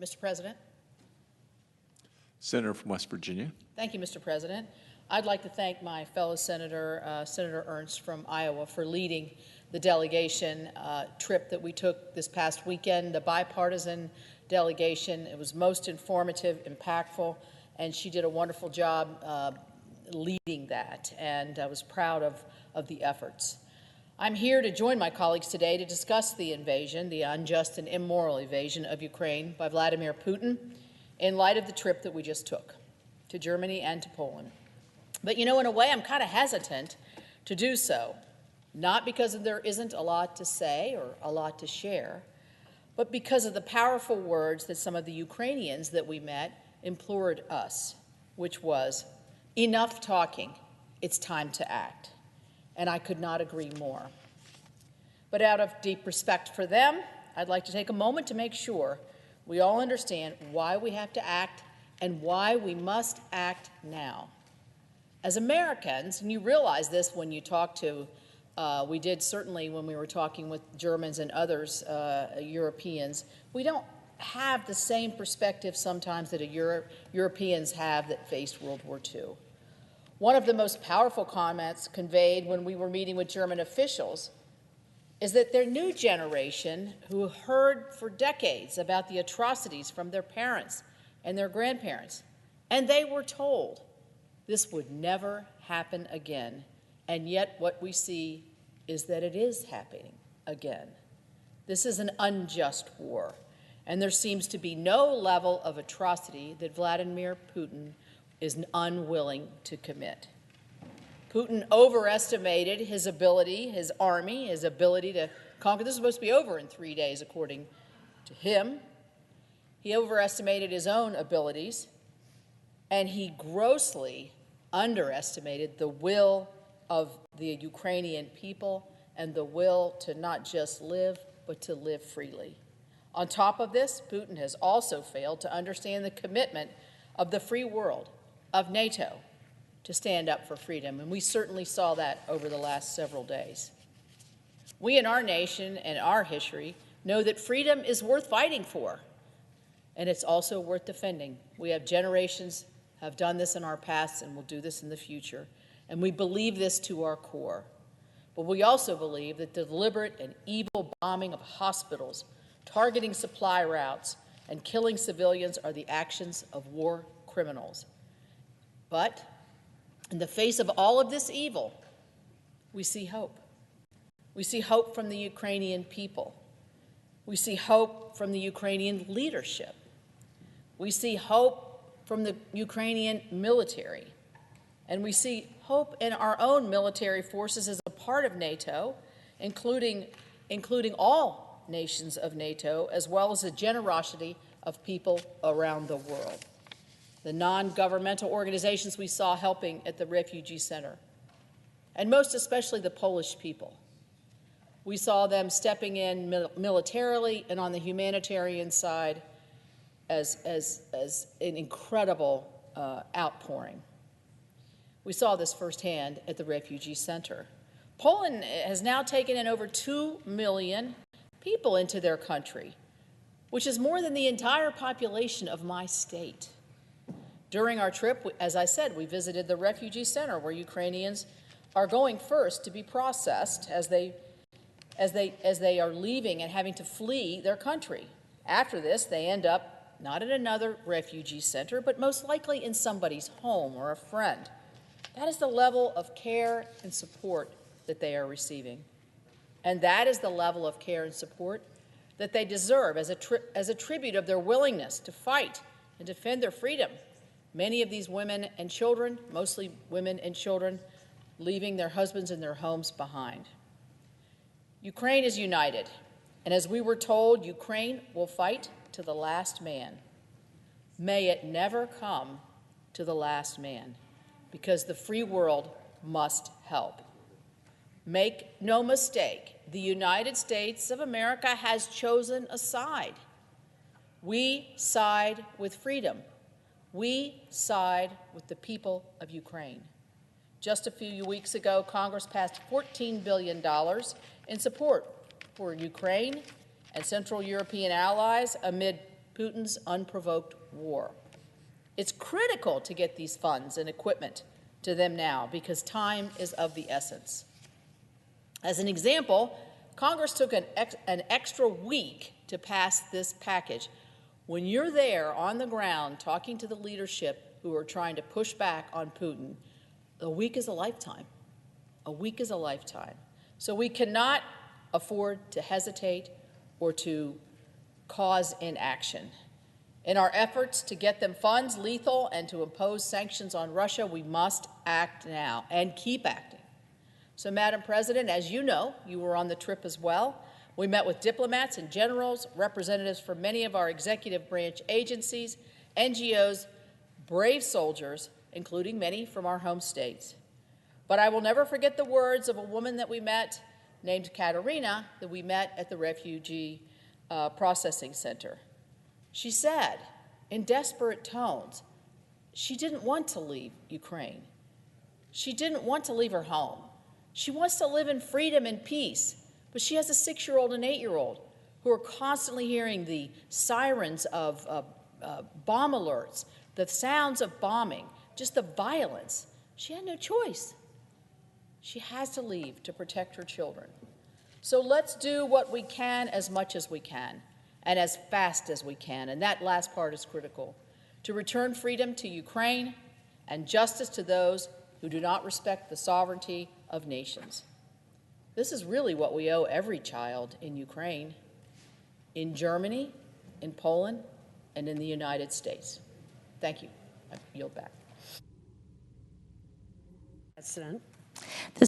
Mr. President. Senator from West Virginia. Thank you, Mr. President. I'd like to thank my fellow Senator, Senator Ernst from Iowa, for leading the delegation trip that we took this past weekend, the bipartisan delegation. It was most informative, impactful, and she did a wonderful job leading that, and I was proud of the efforts. I'm here to join my colleagues today to discuss the invasion, the unjust and immoral invasion of Ukraine by Vladimir Putin, in light of the trip that we just took to Germany and to Poland. But you know, in a way, I'm kind of hesitant to do so, not because there isn't a lot to say or a lot to share, but because of the powerful words that some of the Ukrainians that we met implored us, which was, enough talking, it's time to act. And I could not agree more. But out of deep respect for them, I'd like to take a moment to make sure we all understand why we have to act and why we must act now. As Americans, and you realize this when you talk to, we did certainly when we were talking with Germans and others, Europeans, we don't have the same perspective sometimes that Europeans have that faced World War II. One of the most powerful comments conveyed when we were meeting with German officials is that their new generation, who heard for decades about the atrocities from their parents and their grandparents, and they were told this would never happen again, and yet what we see is that it is happening again. This is an unjust war, and there seems to be no level of atrocity that Vladimir Putin is unwilling to commit. Putin overestimated his ability, his army, his ability to conquer. This is supposed to be over in 3 days, according to him. He overestimated his own abilities, and he grossly underestimated the will of the Ukrainian people and the will to not just live, but to live freely. On top of this, Putin has also failed to understand the commitment of the free world, of NATO, to stand up for freedom, and we certainly saw that over the last several days. We in our nation and our history know that freedom is worth fighting for, and it's also worth defending. We have generations have done this in our past and will do this in the future, and we believe this to our core. But we also believe that the deliberate and evil bombing of hospitals, targeting supply routes, and killing civilians are the actions of war criminals. But in the face of all of this evil, we see hope. We see hope from the Ukrainian people. We see hope from the Ukrainian leadership. We see hope from the Ukrainian military. And we see hope in our own military forces as a part of NATO, including all nations of NATO, as well as the generosity of people around the world. The non-governmental organizations we saw helping at the refugee center, and most especially the Polish people. We saw them stepping in militarily and on the humanitarian side as an incredible outpouring. We saw this firsthand at the refugee center. Poland has now taken in over 2 million people into their country, which is more than the entire population of my state. During our trip, as I said, we visited the refugee center where Ukrainians are going first to be processed as they are leaving and having to flee their country. After this, they end up not at another refugee center, but most likely in somebody's home or a friend. That is the level of care and support that they are receiving. And that is the level of care and support that they deserve as a tribute of their willingness to fight and defend their freedom. Many of these women and children, mostly women and children, leaving their husbands and their homes behind. Ukraine is united, and as we were told, Ukraine will fight to the last man. May it never come to the last man, because the free world must help. Make no mistake, the United States of America has chosen a side. We side with freedom. We side with the people of Ukraine. Just a few weeks ago, Congress passed $14 billion in support for Ukraine and Central European allies amid Putin's unprovoked war. It's critical to get these funds and equipment to them now because time is of the essence. As an example, Congress took an extra week to pass this package. When you're there on the ground talking to the leadership who are trying to push back on Putin, a week is a lifetime. A week is a lifetime. So we cannot afford to hesitate or to cause inaction. In our efforts to get them funds, lethal, and to impose sanctions on Russia, we must act now and keep acting. So, Madam President, as you know, you were on the trip as well. We met with diplomats and generals, representatives from many of our executive branch agencies, NGOs, brave soldiers, including many from our home states. But I will never forget the words of a woman that we met named Katerina that we met at the Refugee Processing Center. She said, in desperate tones, she didn't want to leave Ukraine. She didn't want to leave her home. She wants to live in freedom and peace, but she has a 6-year-old and 8-year-old who are constantly hearing the sirens of bomb alerts, the sounds of bombing, just the violence. She had no choice. She has to leave to protect her children. So let's do what we can as much as we can and as fast as we can, and that last part is critical, to return freedom to Ukraine and justice to those who do not respect the sovereignty of nations. This is really what we owe every child in Ukraine, in Germany, in Poland, and in the United States. Thank you. I yield back. President.